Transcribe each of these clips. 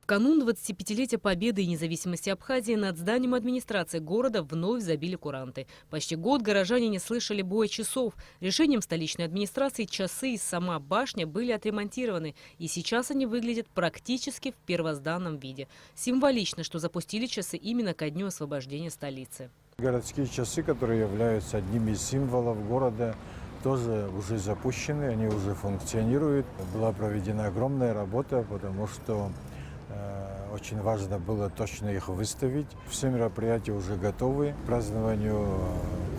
В канун 25-летия Победы и независимости Абхазии над зданием администрации города вновь забили куранты. Почти год горожане не слышали боя часов. Решением столичной администрации часы и сама башня были отремонтированы. И сейчас они выглядят практически в первозданном виде. Символично, что запустили часы именно ко дню освобождения столицы. Городские часы, которые являются одним из символов города, тоже уже запущены, они уже функционируют. Была проведена огромная работа, потому что очень важно было точно их выставить. Все мероприятия уже готовы к празднованию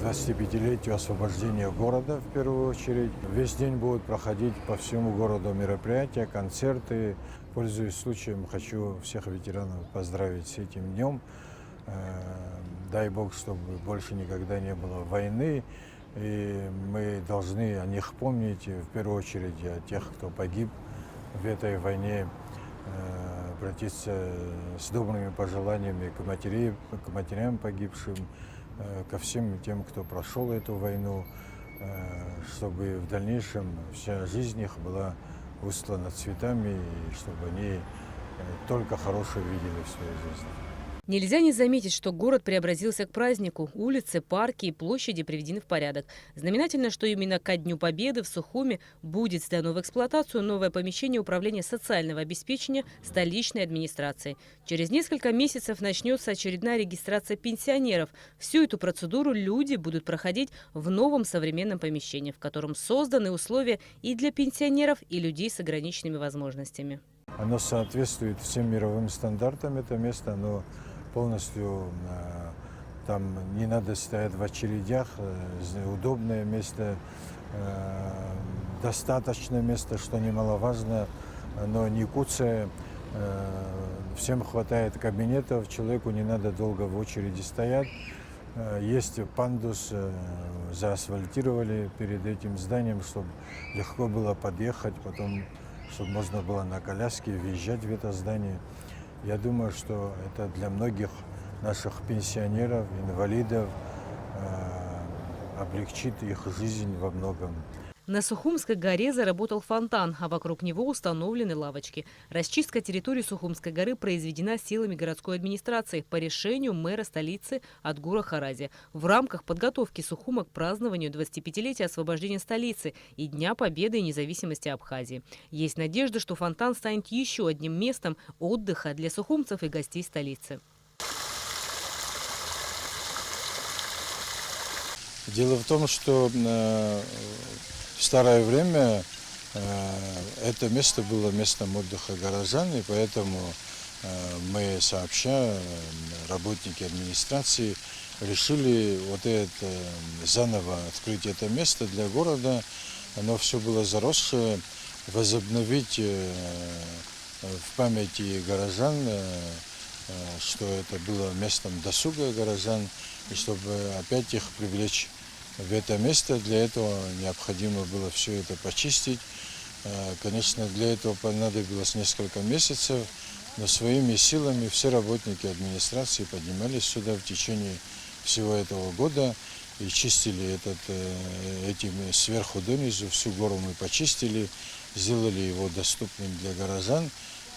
25-летию освобождения города в первую очередь. Весь день будут проходить по всему городу мероприятия, концерты. Пользуясь случаем, хочу всех ветеранов поздравить с этим днем. Дай Бог, чтобы больше никогда не было войны. И мы должны о них помнить, в первую очередь о тех, кто погиб в этой войне, обратиться с добрыми пожеланиями к матерям погибшим, ко всем тем, кто прошел эту войну, чтобы в дальнейшем вся жизнь их была устлана цветами, и чтобы они только хорошее видели в своей жизни. Нельзя не заметить, что город преобразился к празднику. Улицы, парки и площади приведены в порядок. Знаменательно, что именно ко Дню Победы в Сухуми будет сдано в эксплуатацию новое помещение Управления социального обеспечения столичной администрации. Через несколько месяцев начнется очередная регистрация пенсионеров. Всю эту процедуру люди будут проходить в новом современном помещении, в котором созданы условия и для пенсионеров, и людей с ограниченными возможностями. Оно соответствует всем мировым стандартам, это место, оно полностью, там не надо стоять в очередях, удобное место, достаточное место, что немаловажно, но не куцая, всем хватает кабинетов, человеку не надо долго в очереди стоять. Есть пандус, заасфальтировали перед этим зданием, чтобы легко было подъехать, потом, чтобы можно было на коляске въезжать в это здание. Я думаю, что это для многих наших пенсионеров, инвалидов облегчит их жизнь во многом. На Сухумской горе заработал фонтан, а вокруг него установлены лавочки. Расчистка территории Сухумской горы произведена силами городской администрации по решению мэра столицы Адгура Харази в рамках подготовки Сухума к празднованию 25-летия освобождения столицы и Дня Победы и независимости Абхазии. Есть надежда, что фонтан станет еще одним местом отдыха для сухумцев и гостей столицы. Дело в том, что в старое время это место было местом отдыха горожан, и поэтому мы сообща, работники администрации, решили вот это заново открыть это место для города. Оно все было заросшее, возобновить в памяти горожан, что это было местом досуга горожан, и чтобы опять их привлечь в это место. Для этого необходимо было все это почистить. Конечно, для этого понадобилось несколько месяцев, но своими силами все работники администрации поднимались сюда в течение всего этого года и чистили этим сверху донизу. Всю гору мы почистили, сделали его доступным для горожан.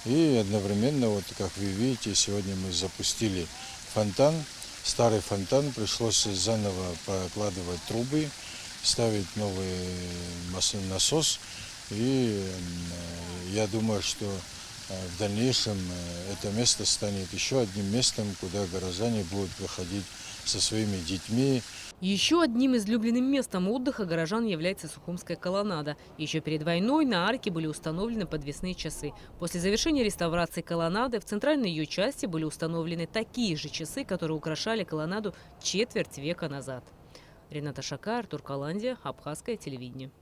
И одновременно, вот как вы видите, сегодня мы запустили фонтан. Старый фонтан, пришлось заново прокладывать трубы, ставить новый насос. И я думаю, что в дальнейшем это место станет еще одним местом, куда горожане будут приходить со своими детьми. Еще одним излюбленным местом отдыха горожан является Сухумская колоннада. Еще перед войной на арке были установлены подвесные часы. После завершения реставрации колоннады в центральной ее части были установлены такие же часы, которые украшали колоннаду четверть века назад. Рената Шака, Артур Каландия, Абхазское телевидение.